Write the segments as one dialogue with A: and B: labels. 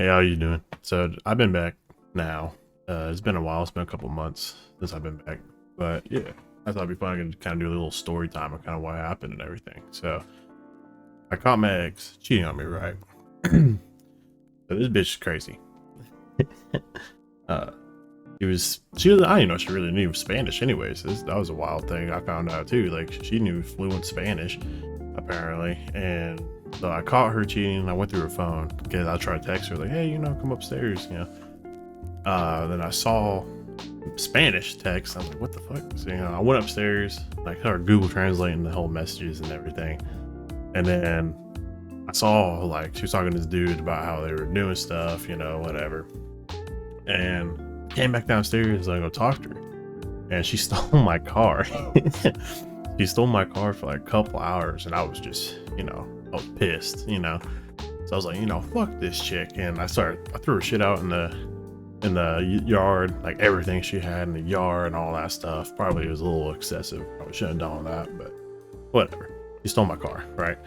A: Hey, how you doing? So I've been back now. It's been a while. It's been a couple months since I've been back. But yeah, I thought it'd be fun to kind of do a little story time of kind of what happened and everything. So I caught my ex cheating on me, right? So this bitch is crazy. uh, she was, I didn't know she really knew Spanish anyways. That was a wild thing I found out too. Like she knew fluent Spanish apparently. And so I caught her cheating. I went through her phone because I tried to text her like, hey, come upstairs, Then I saw Spanish text. I was like, what the fuck? So, I went upstairs, like started Google translating the whole messages and everything. And then I saw like she was talking to this dude about how they were doing stuff, whatever. And came back downstairs and I go talk to her. And she stole my car. She stole my car for like a couple hours, and I was just, I was pissed, So I was like, fuck this chick. And I threw her shit out in the yard, like everything she had in the yard and all that stuff. Probably was a little excessive. Probably shouldn't have done that, but whatever. She stole my car, right?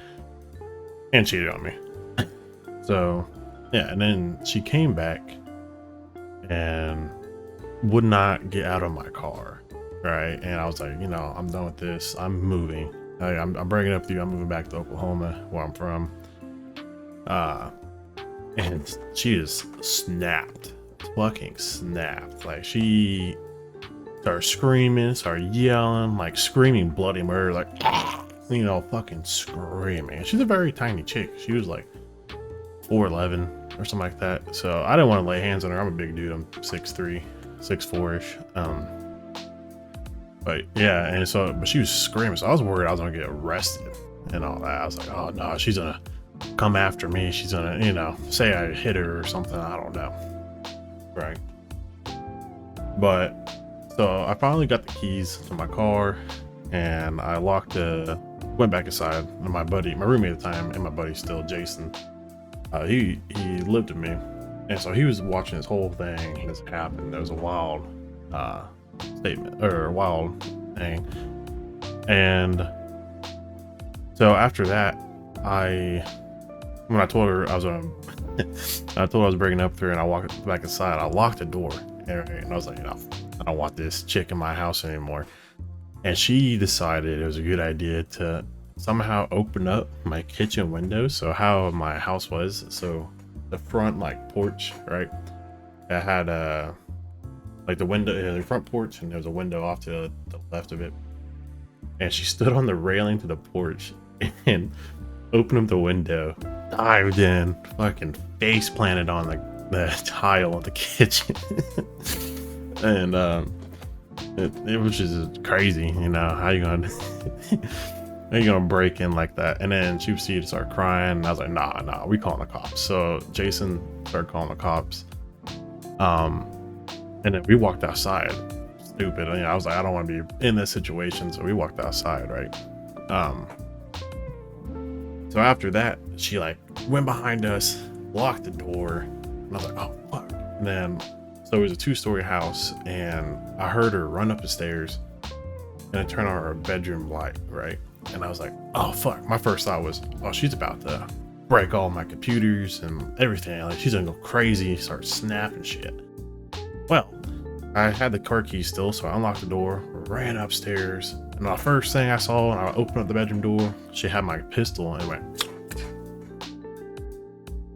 A: And cheated on me. So yeah, and then she came back and would not get out of my car, right? And I was like, I'm done with this. I'm moving. I'm breaking up with you. I'm moving back to Oklahoma, where I'm from. And she just snapped, fucking snapped. Like she started screaming, started yelling, like screaming bloody murder, like fucking screaming. She's a very tiny chick. She was like 4'11" or something like that. So I didn't want to lay hands on her. I'm a big dude. I'm 6'3", 6'4"-ish. But yeah, but she was screaming, so I was worried I was gonna get arrested and all that. I was like, oh no, she's gonna come after me. She's gonna, say I hit her or something. I don't know. Right. But so I finally got the keys to my car and I went back inside, and my roommate at the time, and my buddy still, Jason, he lived with me. And so he was watching this whole thing and this happened. There was a wild statement or a wild thing. And so after that, when I told her I was breaking up with her and I walked back inside, I locked the door. And I was like, I don't want this chick in my house anymore. And she decided it was a good idea to somehow open up my kitchen window. So how my house was, so the front like porch, right? It had like the window, the front porch, and there was a window off to the left of it. And she stood on the railing to the porch and opened up the window, dived in, fucking face planted on the tile of the kitchen. And it was just crazy, how you gonna break in like that? And then she would start crying, and I was like, nah, we calling the cops. So Jason started calling the cops. And then we walked outside. Stupid. I was like, I don't want to be in this situation, so we walked outside, right? So after that, she like went behind us, locked the door, and I was like, oh fuck. And then so it was a 2-story house, and I heard her run up the stairs and I turned on her bedroom light, right? And I was like, oh fuck. My first thought was, oh, she's about to break all my computers and everything. Like she's gonna go crazy, start snapping shit. Well, I had the car key still, so I unlocked the door, ran upstairs, and the first thing I saw when I opened up the bedroom door, she had my pistol and it went.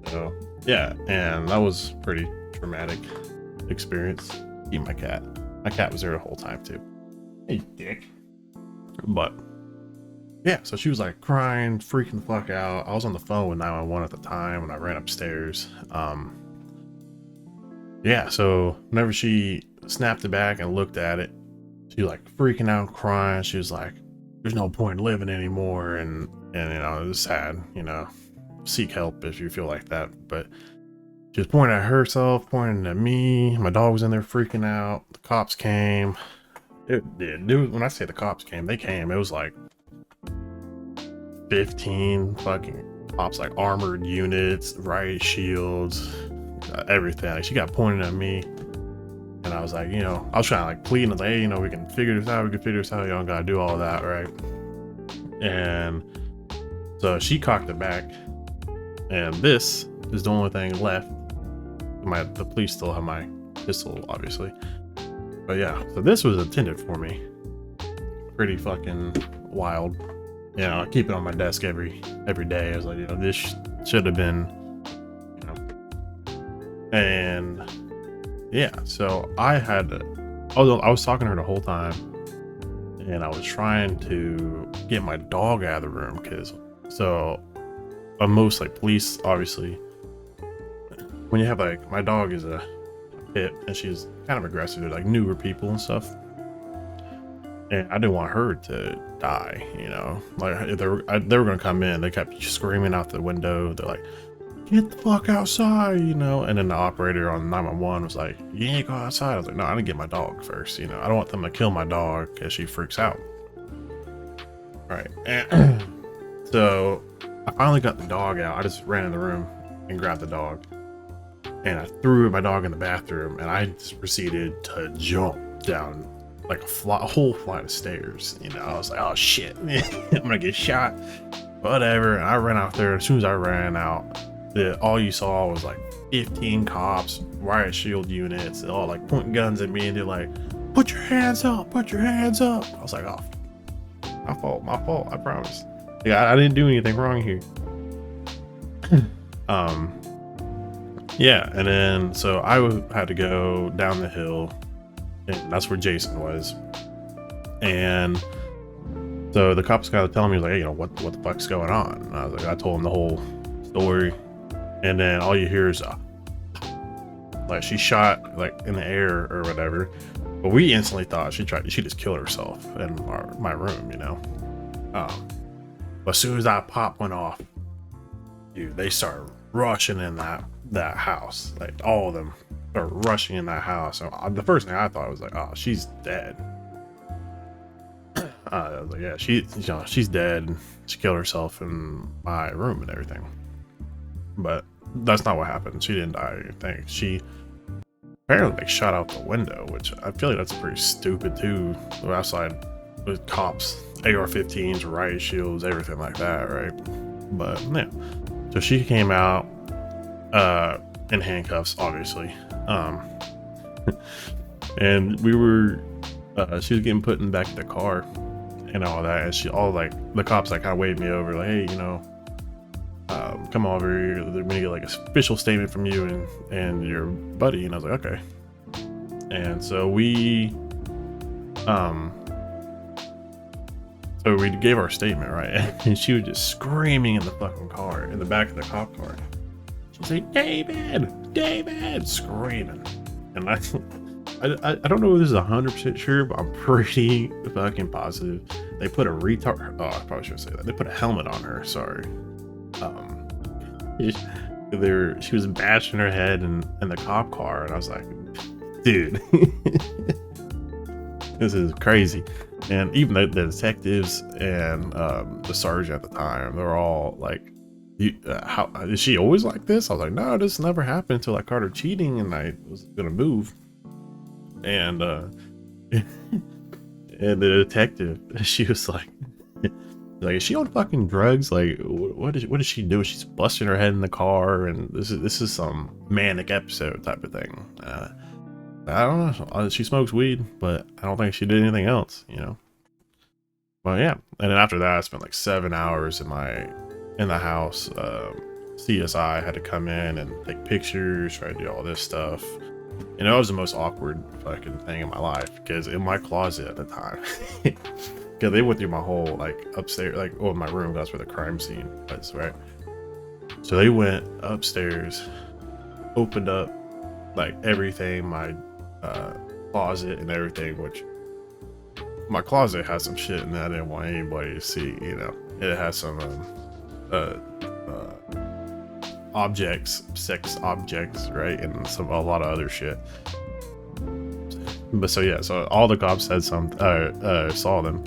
A: So yeah, and that was pretty traumatic experience. Eat my cat. My cat was there the whole time too. Hey, dick. But yeah, so she was like crying, freaking the fuck out. I was on the phone with 911 at the time when I ran upstairs. Yeah, so whenever she snapped it back and looked at it, she was like freaking out, crying. She was like, there's no point in living anymore. And it was sad, seek help if you feel like that. But she was pointing at herself, pointing at me. My dog was in there freaking out. The cops came. When I say the cops came, they came. It was like 15 fucking cops, like armored units, riot shields, everything. Like she got pointed at me, and I was like, I was trying to like plead, and I was like, hey, we can figure this out. You don't gotta do all that, right? And so she cocked it back, and this is the only thing left The police still have my pistol, obviously. But yeah, so this was intended for me. Pretty fucking wild. You know, I keep it on my desk every day. I was like, you know, this should have been, you know. And yeah, so I was talking to her the whole time, and I was trying to get my dog out of the room because most like police, obviously, when you have like, my dog is a pit and she's kind of aggressive to like newer people and stuff, and I didn't want her to die, you know. Like if they were gonna come in, they kept screaming out the window. They're like, get the fuck outside, you know. And then the operator on 911 was like, you ain't go outside. I was like, no, I didn't get my dog first, you know. I don't want them to kill my dog because she freaks out. Right. And so I finally got the dog out. I just ran in the room and grabbed the dog, and I threw my dog in the bathroom, and I just proceeded to jump down like a whole flight of stairs. You know, I was like, oh shit, I'm gonna get shot. Whatever. And I ran out there. As soon as I ran out, all you saw was like 15 cops, riot shield units, all like pointing guns at me, and they're like, put your hands up, put your hands up. I was like, oh, my fault, I promise. Yeah, I didn't do anything wrong here. Yeah, and then so I had to go down the hill, and that's where Jason was. And so the cops got to tell me, like, hey, you know, what the fuck's going on? And I was like, I told him the whole story, and then all you hear is like she shot like in the air or whatever. But we instantly thought she just killed herself in my room, you know. But as soon as that pop went off, dude, they started rushing in that house. Like all of them started rushing in that house. So the first thing I thought was like, oh, she's dead. I was like, yeah, she's dead. And she killed herself in my room and everything. But that's not what happened. She didn't die or anything. She apparently like shot out the window, which I feel like that's pretty stupid too. We're outside with cops, AR-15s, riot shields, everything like that, right? But yeah, so she came out in handcuffs, obviously, and we were she was getting put in the back of the car and all that, and the cops like kind of waved me over, like, hey, you know, come over here, they're gonna get like an official statement from you and your buddy. And I was like, okay. And so we gave our statement, right? And she was just screaming in the fucking car, in the back of the cop car. She's like, David, screaming. And I don't know if this is 100% sure, but I'm pretty fucking positive they put a retard. Oh, I probably shouldn't say that. They put a helmet on her. Sorry. She was bashing her head in the cop car, and I was like, dude, this is crazy. And even the detectives and the sergeant at the time, they're all like, how is she always like this? I was like, no, this never happened until I caught her cheating and I was gonna move. And and the detective, she was like, is she on fucking drugs? Like, what is she doing? She's busting her head in the car, and this is some manic episode type of thing. I don't know. She smokes weed, but I don't think she did anything else, you know. Well, yeah. And then after that, I spent like 7 hours in the house. CSI had to come in and take pictures, try to do all this stuff. You know, it was the most awkward fucking thing in my life, because in my closet at the time, because they went through my whole like upstairs, like my room. That's where the crime scene was, right? So they went upstairs, opened up like everything, my closet and everything, which my closet has some shit in that I didn't want anybody to see, you know. It has some objects, sex objects, right, and a lot of other shit. But so yeah, so all the cops said saw them,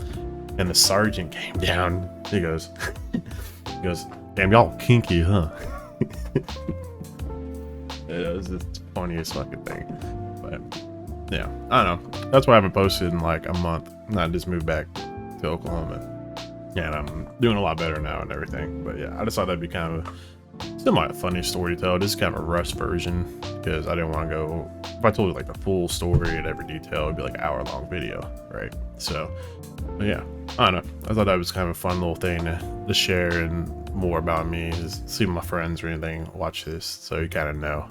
A: and the sergeant came down. He goes, damn, y'all kinky, huh? It was the funniest fucking thing. But yeah, I don't know. That's why I haven't posted in like a month. And I just moved back to Oklahoma. Yeah, and I'm doing a lot better now and everything. But yeah, I just thought that'd be kind of semi funny story to tell. This is kind of a rush version because I didn't want to go. If I told you like the full story and every detail, it'd be like an hour-long video, right? So, but yeah, I don't know. I thought that was kind of a fun little thing to share, and more about me is see my friends or anything watch this, so you kind of know.